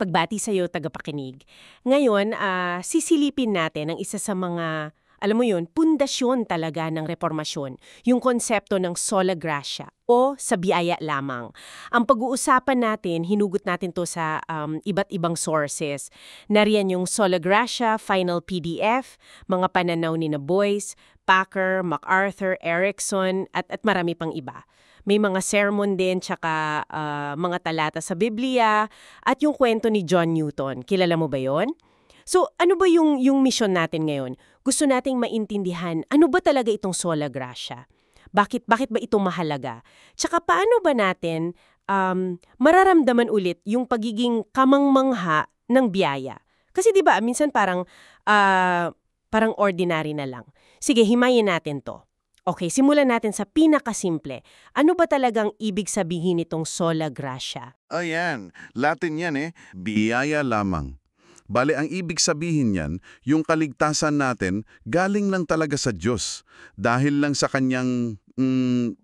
Pagbati sa'yo, tagapakinig. Ngayon, sisilipin natin ang isa sa mga, alam mo yun, pundasyon talaga ng reformasyon, yung konsepto ng sola gratia o sa biyaya lamang. Ang pag-uusapan natin, hinugot natin to sa iba't ibang sources. Nariyan yung sola gratia, final PDF, mga pananaw ni na Boyce, Packer, MacArthur, Erickson, at marami pang iba. May mga sermon din, tsaka mga talata sa Biblia, at yung kwento ni John Newton. Kilala mo ba yon? So, ano ba yung mission natin ngayon? Gusto nating maintindihan, ano ba talaga itong sola gratia? Bakit ba ito mahalaga? Tsaka paano ba natin mararamdaman ulit yung pagiging kamangmangha ng biyaya? Kasi 'di ba, minsan parang ordinary na lang. Sige, himayin natin 'to. Okay, simulan natin sa pinakasimple. Ano ba talagang ibig sabihin nitong sola gratia? Ayan, Latin yan biyaya lamang. Bale, ang ibig sabihin niyan, yung kaligtasan natin galing lang talaga sa Diyos. Dahil lang sa kanyang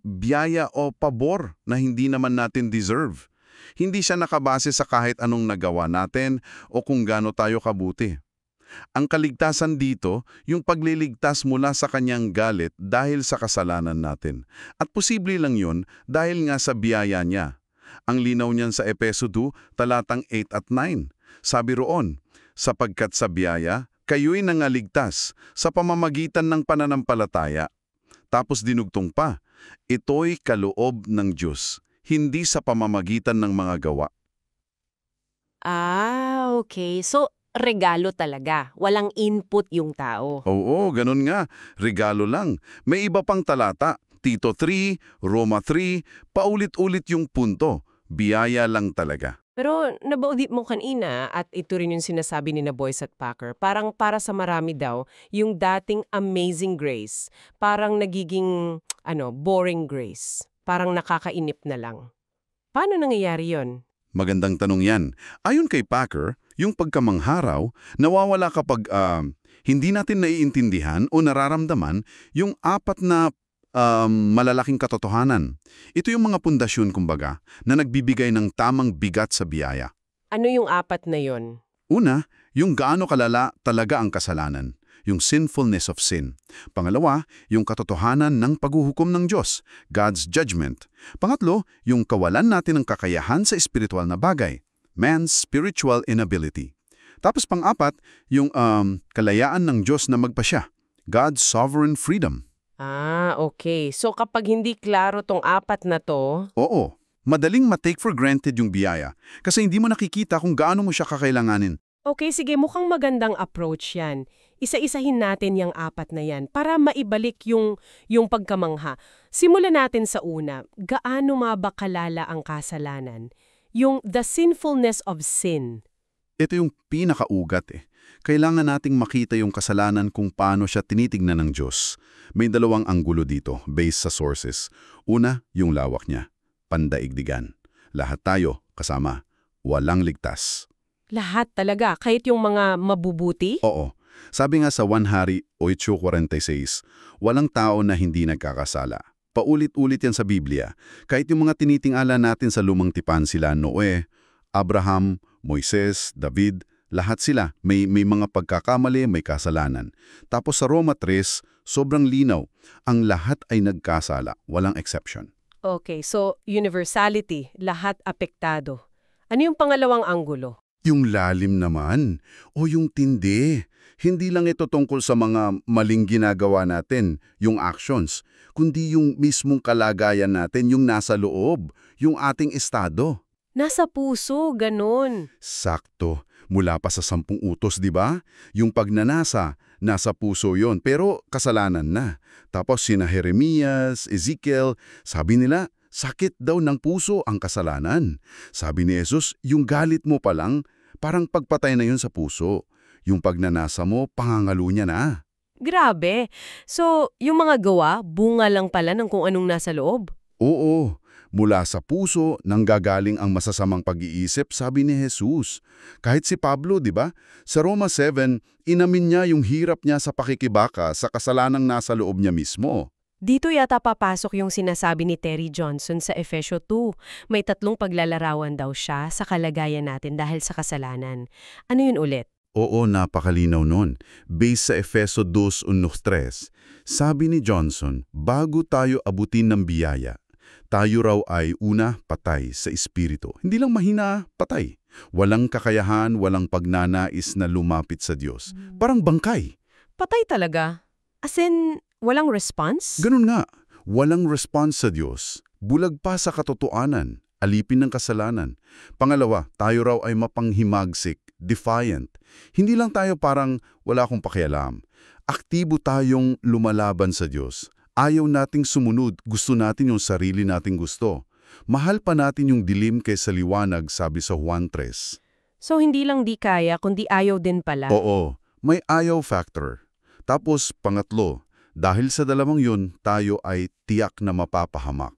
biyaya o pabor na hindi naman natin deserve. Hindi siya nakabase sa kahit anong nagawa natin o kung gaano tayo kabuti. Ang kaligtasan dito, yung pagliligtas mula sa kanyang galit dahil sa kasalanan natin. At posible lang yun dahil nga sa biyaya niya. Ang linaw niyan sa Efeso 2, talatang 8 at 9. Sabi roon, sapagkat sa biyaya, kayo'y nangaligtas sa pamamagitan ng pananampalataya. Tapos dinugtong pa, ito'y kaloob ng Diyos, hindi sa pamamagitan ng mga gawa. Okay. So, regalo talaga. Walang input yung tao. Oo, ganun nga. Regalo lang. May iba pang talata. Tito 3, Roma 3, paulit-ulit yung punto. Biyaya lang talaga. Pero nabaudip mo kanina at ito rin yung sinasabi ni na Boyce at Packer, parang para sa marami daw, yung dating amazing grace, parang nagiging boring grace. Parang nakakainip na lang. Paano nangyayari yon? Magandang tanong yan. Ayon kay Packer, yung pagkamangharaw, nawawala kapag hindi natin naiintindihan o nararamdaman yung apat na malalaking katotohanan. Ito yung mga pundasyon, kumbaga, na nagbibigay ng tamang bigat sa biyaya. Ano yung apat na yon? Una, yung gaano kalala talaga ang kasalanan, yung sinfulness of sin. Pangalawa, yung katotohanan ng paghuhukom ng Diyos, God's judgment. Pangatlo, yung kawalan natin ng kakayahan sa espiritual na bagay, man's spiritual inability. Tapos pang-apat, yung kalayaan ng Diyos na magpasya, God's sovereign freedom. Okay. So kapag hindi klaro tong apat na to, Oo, madaling ma-take for granted yung biyaya kasi hindi mo nakikita kung gaano mo siya kakailanganin. okay, sige, mukhang magandang approach yan. Isa-isahin natin yung apat na yan para maibalik yung pagkamangha. Simulan natin sa una. Gaano ba kalala ang kasalanan? Yung the sinfulness of sin. Ito yung pinakaugat. Kailangan nating makita yung kasalanan kung paano siya tinitignan ng Diyos. May dalawang anggulo dito, based sa sources. Una, yung lawak niya. Pandaigdigan. Lahat tayo, kasama. Walang ligtas. Lahat talaga, kahit yung mga mabubuti? Oo. Sabi nga sa 1 Hari 8:46, walang tao na hindi nagkakasala. Paulit-ulit yan sa Biblia. Kahit yung mga tinitingala natin sa lumang tipan sila, Noe, Abraham, Moises, David, lahat sila may mga pagkakamali, may kasalanan. Tapos sa Roma 3, sobrang linaw, ang lahat ay nagkasala, walang exception. Okay, so universality, lahat apektado. Ano yung pangalawang anggulo? Yung lalim naman, o yung tindi. Hindi lang ito tungkol sa mga maling ginagawa natin, yung actions, kundi yung mismong kalagayan natin, yung nasa loob, yung ating estado. Nasa puso, ganun. Sakto. Mula pa sa 10 utos, di ba? Yung pagnanasa, nasa puso yon, pero kasalanan na. Tapos sina Jeremias, Ezekiel, sabi nila, sakit daw ng puso ang kasalanan. Sabi ni Jesus, yung galit mo pa lang, parang pagpatay na yun sa puso. Yung pagnanasa mo, pangangalo niya na. Grabe. So, yung mga gawa, bunga lang pala ng kung anong nasa loob? Oo. Mula sa puso nanggagaling ang masasamang pag-iisip, sabi ni Jesus. Kahit si Pablo, di ba? Sa Roma 7, inamin niya yung hirap niya sa pakikibaka sa kasalanang nasa loob niya mismo. Dito yata papasok yung sinasabi ni Terry Johnson sa Efesio 2. May 3 paglalarawan daw siya sa kalagayan natin dahil sa kasalanan. Ano yun ulit? Oo, napakalinaw nun. Based sa Efeso 2:1-3, sabi ni Johnson, bago tayo abutin ng biyaya, tayo raw ay una, patay sa espiritu. Hindi lang mahina, patay. Walang kakayahan, walang pagnanais na lumapit sa Diyos. Parang bangkay. Patay talaga. As in, walang response? Ganun nga, walang response sa Diyos. Bulag pa sa katotohanan, alipin ng kasalanan. Pangalawa, tayo raw ay mapanghimagsik, defiant. Hindi lang tayo parang wala akong pakialam. Aktibo tayong lumalaban sa Diyos. Ayaw nating sumunod, gusto natin yung sarili nating gusto. Mahal pa natin yung dilim kaysa liwanag, sabi sa Juan 3. So hindi lang di kaya, kundi ayaw din pala. Oo, may ayaw factor. Tapos pangatlo, dahil sa dalawang yun, tayo ay tiyak na mapapahamak.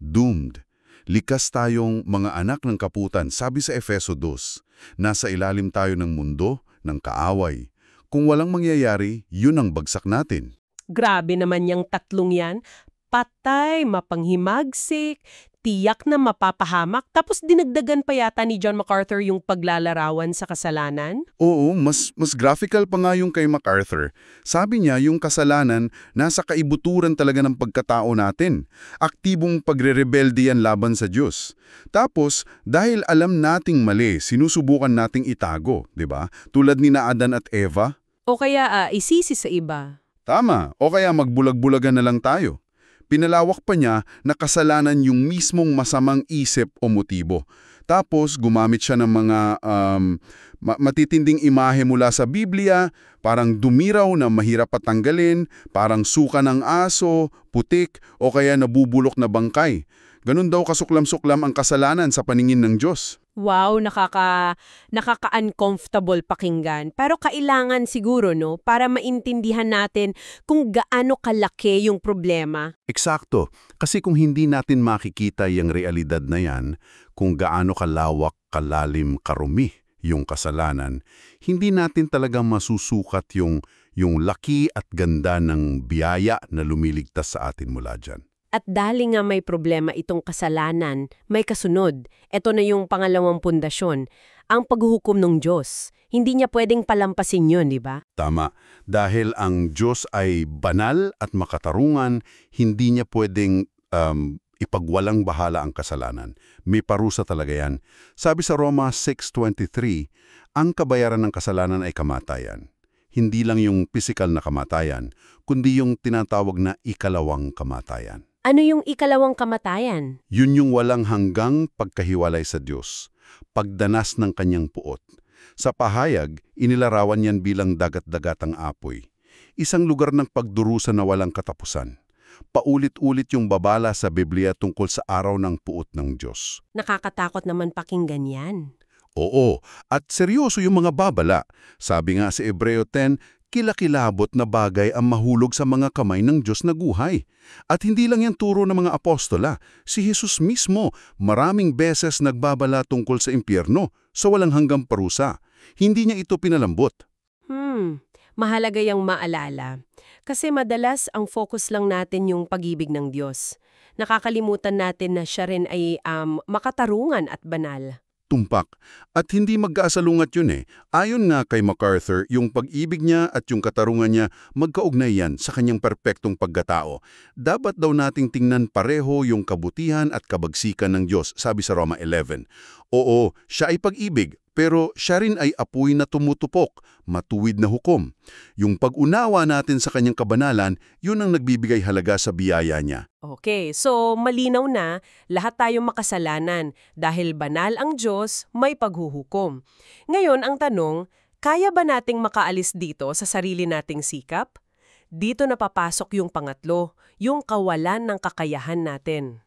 Doomed. Likas tayong mga anak ng kaputan, sabi sa Efeso 2. Nasa ilalim tayo ng mundo, ng kaaway. Kung walang mangyayari, yun ang bagsak natin. Grabe naman yung 3 yan. Patay, mapanghimagsik, tiyak na mapapahamak, tapos dinagdagan pa yata ni John MacArthur yung paglalarawan sa kasalanan? Oo, mas graphical pa nga yung kay MacArthur. Sabi niya yung kasalanan nasa kaibuturan talaga ng pagkatao natin. Aktibong pagre-rebelde yan laban sa Diyos. Tapos, dahil alam nating mali, sinusubukan nating itago, di ba? Tulad ni na Adan at Eva. O kaya isisi sa iba? Tama, o kaya magbulag-bulagan na lang tayo. Pinalawak pa niya na kasalanan yung mismong masamang isip o motibo. Tapos gumamit siya ng mga matitinding imahe mula sa Biblia, parang dumiraw na mahirap patanggalin, parang suka ng aso, putik, o kaya nabubulok na bangkay. Ganun daw kasuklam-suklam ang kasalanan sa paningin ng Diyos. Wow, nakaka-uncomfortable pakinggan. Pero kailangan siguro, no, para maintindihan natin kung gaano kalaki yung problema. Eksakto. Kasi kung hindi natin makikita yung realidad na yan, kung gaano kalawak, kalalim, karumi yung kasalanan, hindi natin talaga masusukat yung laki at ganda ng biyaya na lumiligtas sa atin mula dyan. At dahil nga may problema itong kasalanan, may kasunod. Ito na yung pangalawang pundasyon, ang paghuhukom ng Diyos. Hindi niya pwedeng palampasin yun, di ba? Tama. Dahil ang Diyos ay banal at makatarungan, hindi niya pwedeng ipagwalang bahala ang kasalanan. May parusa talaga yan. Sabi sa Roma 6:23, ang kabayaran ng kasalanan ay kamatayan. Hindi lang yung physical na kamatayan, kundi yung tinatawag na ikalawang kamatayan. Ano yung ikalawang kamatayan? Yun yung walang hanggang pagkahiwalay sa Diyos, pagdanas ng kanyang puot. Sa pahayag, inilarawan yan bilang dagat-dagatang apoy. Isang lugar ng pagdurusa na walang katapusan. Paulit-ulit yung babala sa Biblia tungkol sa araw ng puot ng Diyos. Nakakatakot naman pakinggan yan. Oo, at seryoso yung mga babala. Sabi nga sa Hebreo 10, kilakilabot na bagay ang mahulog sa mga kamay ng Diyos na guhay. At hindi lang yan turo ng mga apostola. Si Jesus mismo maraming beses nagbabala tungkol sa impyerno, sa walang hanggang parusa. Hindi niya ito pinalambot. Mahalaga yung maalala. Kasi madalas ang focus lang natin yung pag-ibig ng Diyos. Nakakalimutan natin na siya rin ay makatarungan at banal. Tumpak. At hindi magkaasalungat yun eh. Ayon nga kay MacArthur, yung pag-ibig niya at yung katarungan niya, magkaugnay yan sa kanyang perpektong pagkatao. Dapat daw nating tingnan pareho yung kabutihan at kabagsikan ng Diyos, sabi sa Roma 11. Oo, siya ay pag-ibig, pero siya rin ay apoy na tumutupok, matuwid na hukom. Yung pag-unawa natin sa kanyang kabanalan, yun ang nagbibigay halaga sa biyaya niya. Okay, so malinaw na lahat tayo makasalanan dahil banal ang Diyos, may paghuhukom. Ngayon ang tanong, kaya ba nating makaalis dito sa sarili nating sikap? Dito na papasok yung pangatlo, yung kawalan ng kakayahan natin.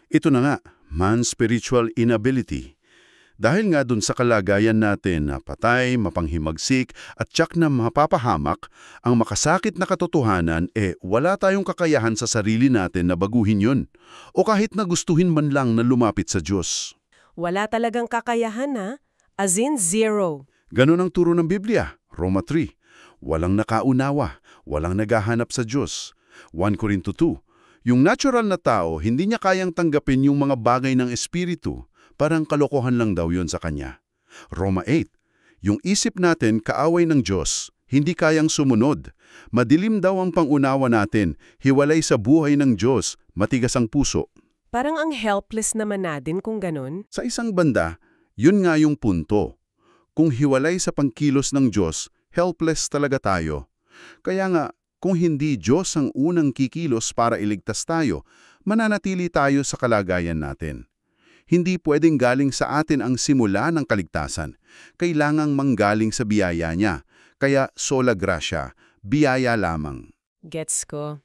Ito na nga, man's spiritual inability. Dahil nga dun sa kalagayan natin na patay, mapanghimagsik at tiyak na mapapahamak, ang makasakit na katotohanan wala tayong kakayahan sa sarili natin na baguhin yun. O kahit na gustuhin man lang na lumapit sa Diyos. Wala talagang kakayahan ha? As in zero. Ganon ang turo ng Biblia, Roma 3. Walang nakaunawa, walang naghahanap sa Diyos. 1 Corinto 2. Yung natural na tao, hindi niya kayang tanggapin yung mga bagay ng espiritu. Parang kalokohan lang daw yun sa kanya. Roma 8, yung isip natin kaaway ng Diyos, hindi kayang sumunod. Madilim daw ang pangunawa natin, hiwalay sa buhay ng Diyos, matigas ang puso. Parang ang helpless naman natin kung ganun. Sa isang banda, yun nga yung punto. Kung hiwalay sa pangkilos ng Diyos, helpless talaga tayo. Kaya nga, kung hindi Diyos ang unang kikilos para iligtas tayo, mananatili tayo sa kalagayan natin. Hindi pwedeng galing sa atin ang simula ng kaligtasan. Kailangang manggaling sa biyaya niya. Kaya sola gratia, biyaya lamang. Gets ko.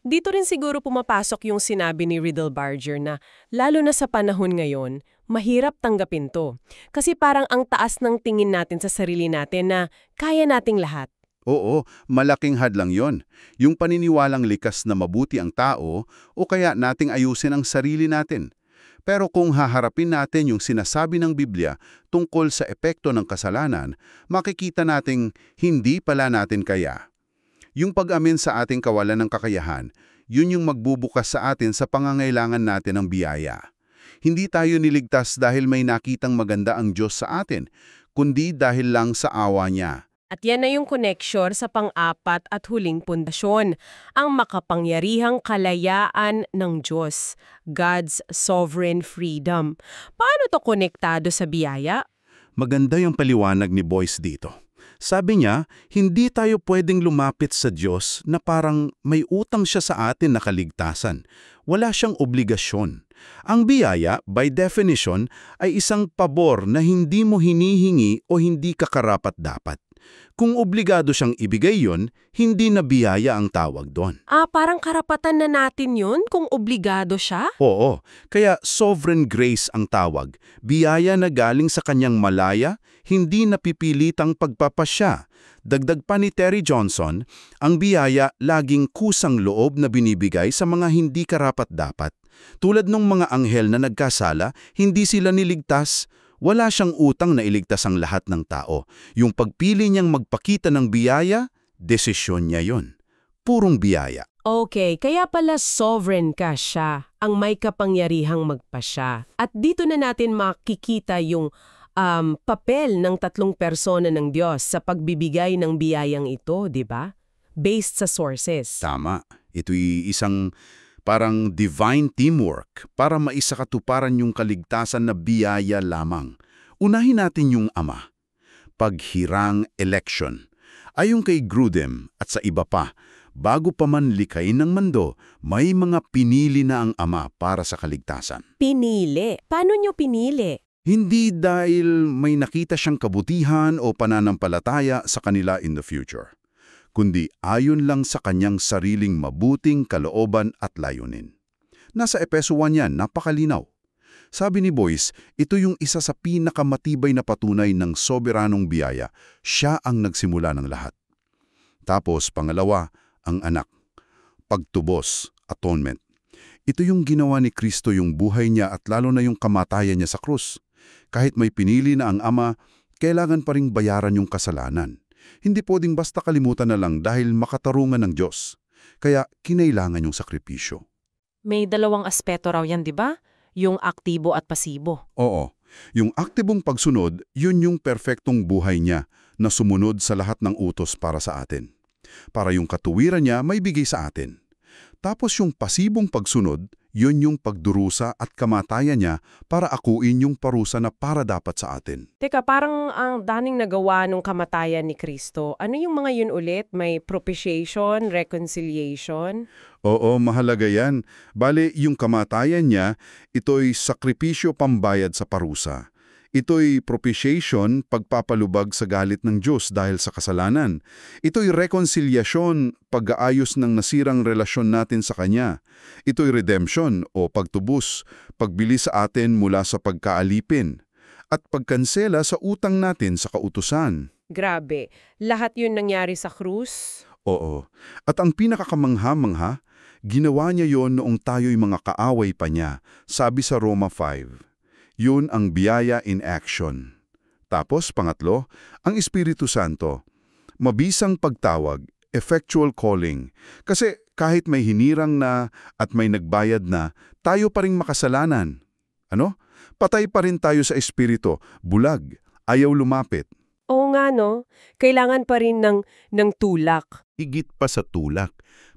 Dito rin siguro pumapasok yung sinabi ni Riddlebarger na lalo na sa panahon ngayon, mahirap tanggapin to. Kasi parang ang taas ng tingin natin sa sarili natin na kaya nating lahat. Oo, malaking hadlang yon. Yung paniniwalang likas na mabuti ang tao o kaya nating ayusin ang sarili natin. Pero kung haharapin natin yung sinasabi ng Biblia tungkol sa epekto ng kasalanan, makikita nating hindi pala natin kaya. Yung pag-amin sa ating kawalan ng kakayahan, yun yung magbubukas sa atin sa pangangailangan natin ng biyaya. Hindi tayo niligtas dahil may nakitang maganda ang Diyos sa atin, kundi dahil lang sa awa niya. At yan na yung connection sa pang-apat at huling pundasyon, ang makapangyarihang kalayaan ng Diyos, God's sovereign freedom. Paano to konektado sa biyaya? Maganda yung paliwanag ni Boyce dito. Sabi niya, hindi tayo pwedeng lumapit sa Diyos na parang may utang siya sa atin na kaligtasan. Wala siyang obligasyon. Ang biyaya, by definition, ay isang pabor na hindi mo hinihingi o hindi ka karapat-dapat. Kung obligado siyang ibigay yon, hindi na biyaya ang tawag doon. Parang karapatan na natin yun kung obligado siya? Oo, kaya sovereign grace ang tawag. Biyaya na galing sa kanyang malaya, hindi napipilitang pagpapasya. Dagdag pa ni Terry Johnson, ang biyaya laging kusang loob na binibigay sa mga hindi karapat-dapat. Tulad ng mga anghel na nagkasala, hindi sila niligtas. Wala siyang utang na iligtas ang lahat ng tao. Yung pagpili niyang magpakita ng biyaya, desisyon niya yon. Purong biyaya. Okay, kaya pala sovereign ka siya, ang may kapangyarihang magpasya. At dito na natin makikita yung papel ng tatlong persona ng Diyos sa pagbibigay ng biyayang ito, di ba? Based sa sources. Tama. Ito'y isang parang divine teamwork para maisakatuparan yung kaligtasan na biyaya lamang. Unahin natin yung Ama. Paghirang election. Ayon kay Grudem at sa iba pa, bago pa man likayin ng mundo, may mga pinili na ang Ama para sa kaligtasan. Pinili? Paano nyo pinili? Hindi dahil may nakita siyang kabutihan o pananampalataya sa kanila in the future, kundi ayon lang sa kanyang sariling mabuting kalooban at layunin. Nasa Epeso 1 yan, napakalinaw. Sabi ni Boyce, ito yung isa sa pinakamatibay na patunay ng soberanong biyaya. Siya ang nagsimula ng lahat. Tapos, pangalawa, ang anak. Pagtubos, atonement. Ito yung ginawa ni Kristo yung buhay niya at lalo na yung kamatayan niya sa krus. Kahit may pinili na ang Ama, kailangan pa ring bayaran yung kasalanan. Hindi pwedeng basta kalimutan na lang dahil makatarungan ng Diyos. Kaya kinailangan yung sakripisyo. May dalawang aspeto raw yan, di ba? Yung aktibo at pasibo. Oo. Yung aktibong pagsunod, yun yung perpektong buhay niya na sumunod sa lahat ng utos para sa atin. Para yung katuwiran niya may bigay sa atin. Tapos yung pasibong pagsunod, yun yung pagdurusa at kamatayan niya para akuin yung parusa na para dapat sa atin. Teka, parang ang daning nagawa nung kamatayan ni Kristo. Ano yung mga yun ulit? May propitiation, reconciliation? Oo, mahalaga yan. Bale, yung kamatayan niya, ito'y sakripisyo pambayad sa parusa. Ito'y propitiation, pagpapalubag sa galit ng Diyos dahil sa kasalanan. Ito'y reconciliation, pag-aayos ng nasirang relasyon natin sa Kanya. Ito'y redemption o pagtubos, pagbili sa atin mula sa pagkaalipin. At pagkansela sa utang natin sa kautusan. Grabe. Lahat yun nangyari sa krus? Oo. At ang pinakakamangha-mangha, ginawa niya yon noong tayo'y mga kaaway pa niya, sabi sa Roma 5. Yun ang biyaya in action. Tapos, pangatlo, ang Espiritu Santo. Mabisang pagtawag, effectual calling. Kasi Kahit may hinirang na at may nagbayad na, tayo pa ring makasalanan. Ano? Patay pa rin tayo sa espiritu, bulag, ayaw lumapit. Oo nga no, kailangan pa rin ng tulak. Higit pa sa tulak,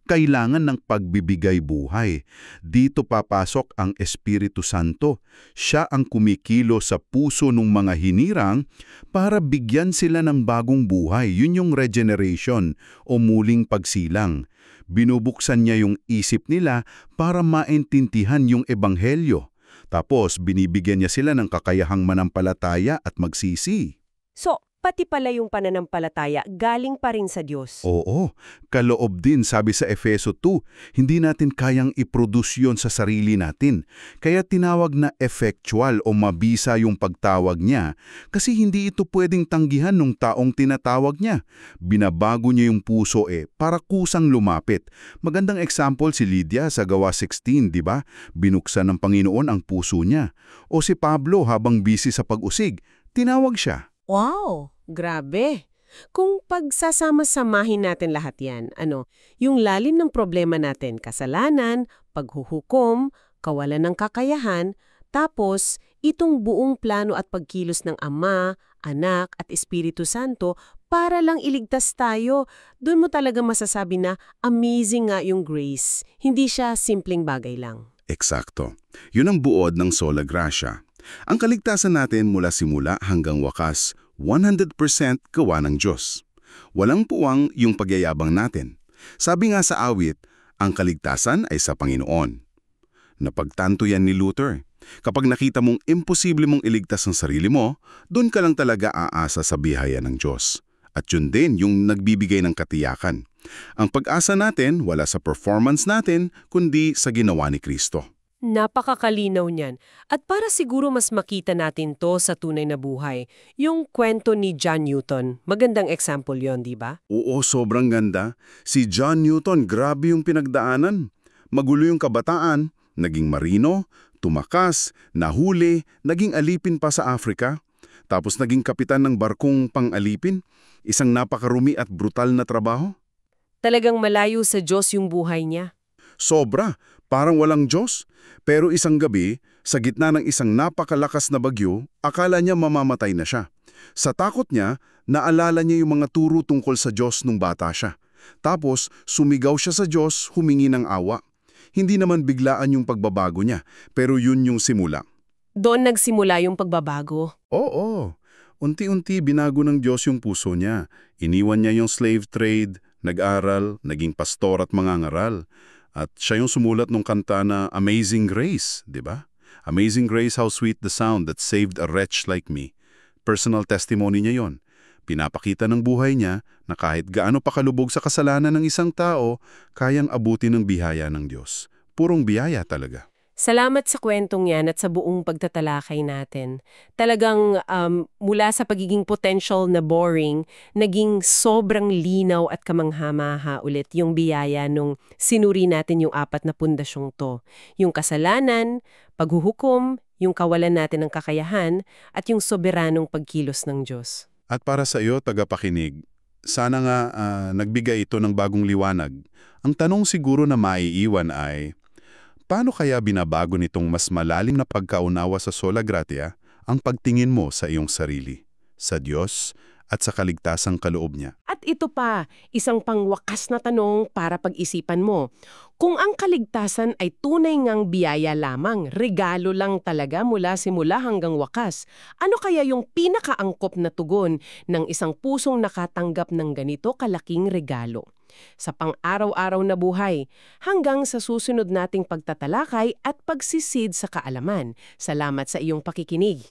kailangan ng pagbibigay buhay. Dito papasok ang Espiritu Santo. Siya ang kumikilo sa puso ng mga hinirang para bigyan sila ng bagong buhay. Yun yung regeneration o muling pagsilang. Binubuksan niya yung isip nila para maintindihan yung ebanghelyo. Tapos binibigyan niya sila ng kakayahang manampalataya at magsisi. So, pati pala yung pananampalataya galing pa rin sa Diyos. Oo, kaloob din sabi sa Efeso 2, hindi natin kayang i-produce yon sa sarili natin. Kaya tinawag na effectual o mabisa yung pagtawag niya kasi hindi ito pwedeng tanggihan ng taong tinatawag niya. Binabago niya yung puso para kusang lumapit. Magandang example si Lydia sa Gawa 16, di ba? Binuksan ng Panginoon ang puso niya. O si Pablo habang busy sa pag-usig, tinawag siya. Wow! Grabe! Kung pagsasama-samahin natin lahat yan, yung lalim ng problema natin, kasalanan, paghuhukom, kawalan ng kakayahan, tapos itong buong plano at pagkilos ng Ama, Anak at Espiritu Santo para lang iligtas tayo, doon mo talaga masasabi na amazing nga yung grace. Hindi siya simpleng bagay lang. Eksakto. Yun ang buod ng sola gratia. Ang kaligtasan natin mula simula hanggang wakas, 100% gawa ng Diyos. Walang puwang yung pagyayabang natin. Sabi nga sa awit, ang kaligtasan ay sa Panginoon. Napagtanto yan ni Luther. Kapag nakita mong imposible mong iligtas ang sarili mo, doon ka lang talaga aasa sa biyaya ng Diyos. At yun din yung nagbibigay ng katiyakan. Ang pag-asa natin wala sa performance natin, kundi sa ginawa ni Kristo. Napakakalinaw niyan. At para siguro mas makita natin to sa tunay na buhay, yung kwento ni John Newton, magandang example yon, di ba? Oo, sobrang ganda. Si John Newton, grabe yung pinagdaanan. Magulo yung kabataan, naging marino, tumakas, nahuli, naging alipin pa sa Africa. Tapos naging kapitan ng barkong pang-alipin, isang napakarumi at brutal na trabaho. Talagang malayo sa Diyos yung buhay niya. Sobra, parang walang Diyos. Pero isang gabi, sa gitna ng isang napakalakas na bagyo, akala niya mamamatay na siya. Sa takot niya, naalala niya yung mga turo tungkol sa Diyos nung bata siya. Tapos, sumigaw siya sa Diyos, humingi ng awa. Hindi naman biglaan yung pagbabago niya, pero yun yung simula. Doon nagsimula yung pagbabago. Oo, unti-unti binago ng Diyos yung puso niya. Iniwan niya yung slave trade, nag-aral, naging pastor at mangangaral. At siya yung sumulat ng kanta na Amazing Grace, di ba? Amazing Grace, how sweet the sound that saved a wretch like me. Personal testimony niya yon. Pinapakita ng buhay niya na kahit gaano pa kalubog sa kasalanan ng isang tao, kayang abutin ng biyaya ng Diyos. Purong biyaya talaga. Salamat sa kwentong yan at sa buong pagtatalakay natin. Talagang mula sa pagiging potential na boring, naging sobrang linaw at kamangha-maha ulit yung biyaya nung sinuri natin yung 4 na pundasyong to. Yung kasalanan, paghuhukom, yung kawalan natin ng kakayahan, at yung soberanong pagkilos ng Diyos. At para sa iyo, tagapakinig, sana nga nagbigay ito ng bagong liwanag. Ang tanong siguro na maiiwan ay, paano kaya binabago nitong mas malalim na pagkaunawa sa sola gratia ang pagtingin mo sa iyong sarili, sa Diyos at sa kaligtasang kaloob niya? At ito pa, isang pangwakas na tanong para pag-isipan mo. Kung ang kaligtasan ay tunay ngang biyaya lamang, regalo lang talaga mula simula hanggang wakas, ano kaya yung pinakaangkop na tugon ng isang pusong nakatanggap ng ganito kalaking regalo? Sa pang-araw-araw na buhay, hanggang sa susunod nating pagtatalakay at pagsisid sa kaalaman. Salamat sa iyong pakikinig.